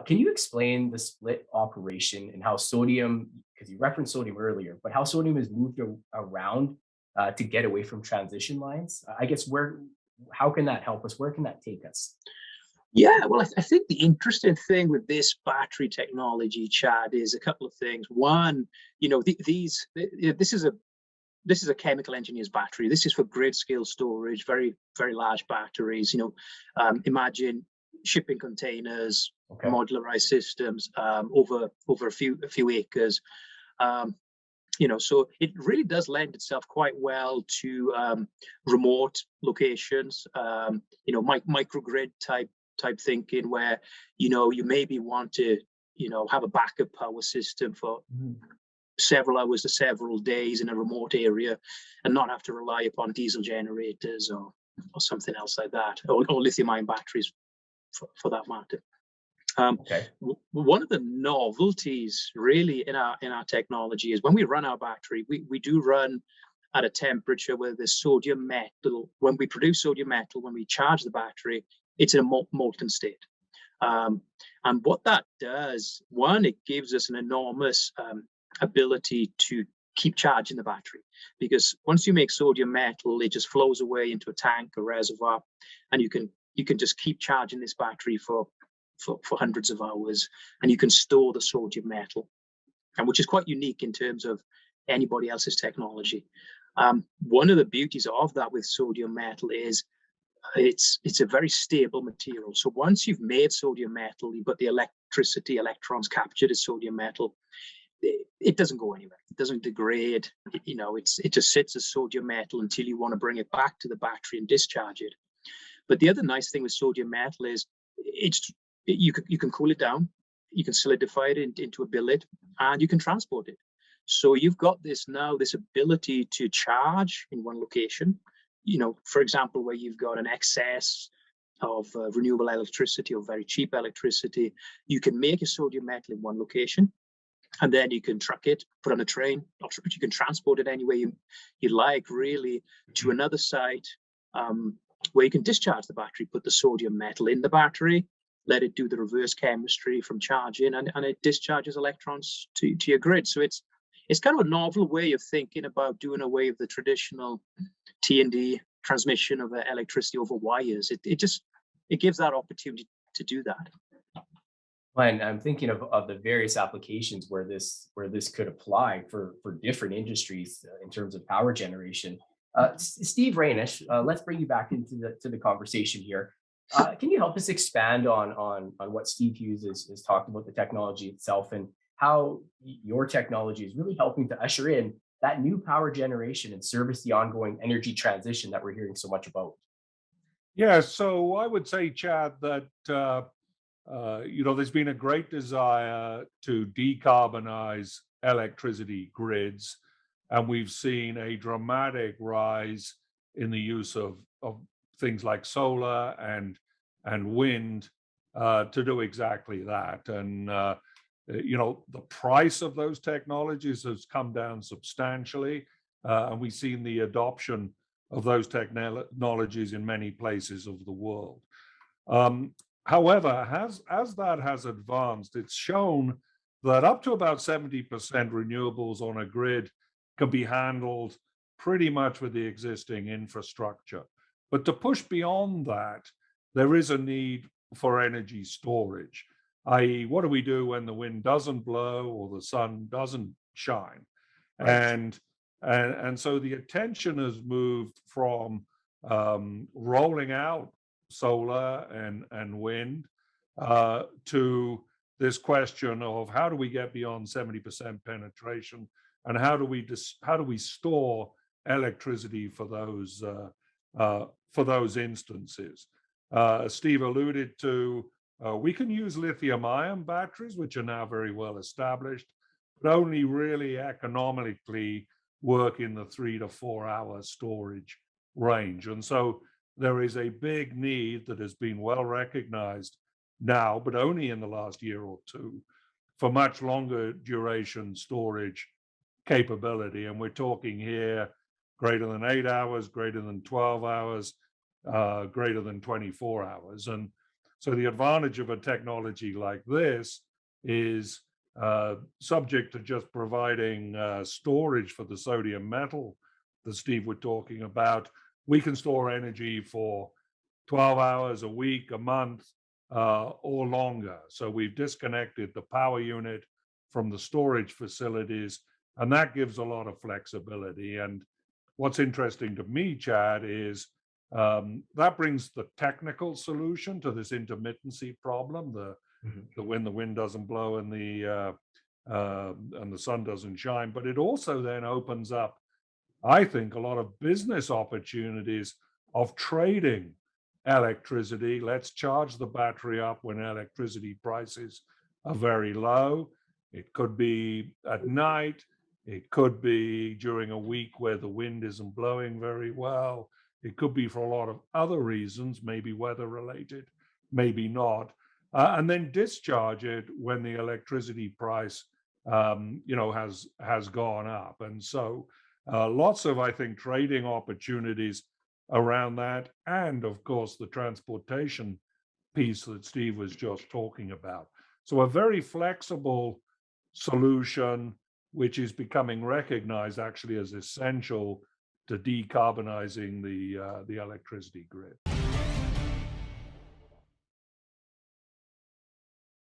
Can you explain the split operation and how sodium, because you referenced sodium earlier, but how sodium is moved around to get away from transition lines? I guess how can that help us? Where can that take us? Yeah, well, I think the interesting thing with this battery technology, Chad, is a couple of things. One, this is a chemical engineer's battery. This is for grid scale storage, very, very large batteries. Imagine shipping containers, Okay. modularized systems over a few acres. So it really does lend itself quite well to remote locations. Microgrid type thinking, where you maybe want to have a backup power system for several hours to several days in a remote area, and not have to rely upon diesel generators or something else like that, or lithium-ion batteries for that matter. Okay. One of the novelties really in our technology is when we run our battery, we do run at a temperature where the sodium metal, when we produce sodium metal, when we charge the battery, it's in a molten state. And what that does, one, it gives us an enormous ability to keep charging the battery, because once you make sodium metal, it just flows away into a tank or reservoir, and you can just keep charging this battery for hundreds of hours, and you can store the sodium metal, and which is quite unique in terms of anybody else's technology. One of the beauties of that with sodium metal is it's a very stable material. So once you've made sodium metal, you've got the electrons captured as sodium metal. It doesn't go anywhere. It doesn't degrade. It just sits as sodium metal until you want to bring it back to the battery and discharge it. But the other nice thing with sodium metal is you can cool it down, you can solidify it into a billet, and you can transport it. So you've got this ability to charge in one location. For example, where you've got an excess of renewable electricity or very cheap electricity, you can make a sodium metal in one location, and then you can truck it, put on a train, or you can transport it any way you like, really, to another site where you can discharge the battery, put the sodium metal in the battery, let it do the reverse chemistry from charging, and it discharges electrons to your grid. So it's kind of a novel way of thinking about doing away with the traditional T&D transmission of electricity over wires. It gives that opportunity to do that. And I'm thinking of the various applications where this could apply for different industries in terms of power generation. Steve Reynish, let's bring you back into the conversation here. Can you help us expand on what Steve Hughes is talking about, the technology itself, and how your technology is really helping to usher in that new power generation and service the ongoing energy transition that we're hearing so much about? Yeah, so I would say, Chad, that there's been a great desire to decarbonize electricity grids, and we've seen a dramatic rise in the use of things like solar and wind to do exactly that. And the price of those technologies has come down substantially, and we've seen the adoption of those technologies in many places of the world. However, as that has advanced, it's shown that up to about 70% renewables on a grid can be handled pretty much with the existing infrastructure. But to push beyond that, there is a need for energy storage, i.e., what do we do when the wind doesn't blow or the sun doesn't shine? Right. And so the attention has moved from rolling out solar and wind to this question of how do we get beyond 70% penetration, and how do we store electricity for those instances? Steve alluded to we can use lithium-ion batteries, which are now very well established, but only really economically work in the 3 to 4 hour storage range. And so there is a big need that has been well recognized now, but only in the last year or two, for much longer duration storage capability. And we're talking here greater than 8 hours, greater than 12 hours, greater than 24 hours. And So the advantage of a technology like this is subject to just providing storage for the sodium metal that Steve was talking about. We can store energy for 12 hours, a week, a month, or longer. So we've disconnected the power unit from the storage facilities, and that gives a lot of flexibility. And what's interesting to me, Chad, is that brings the technical solution to this intermittency problem, when the wind doesn't blow and the sun doesn't shine. But it also then opens up, I think, a lot of business opportunities of trading electricity. Let's charge the battery up when electricity prices are very low. It could be at night. It could be during a week where the wind isn't blowing very well. It could be for a lot of other reasons, maybe weather related, maybe not. And then discharge it when the electricity price, has gone up. And so lots of, I think, trading opportunities around that. And of course, the transportation piece that Steve was just talking about. So a very flexible solution, which is becoming recognized actually as essential to decarbonizing the electricity grid.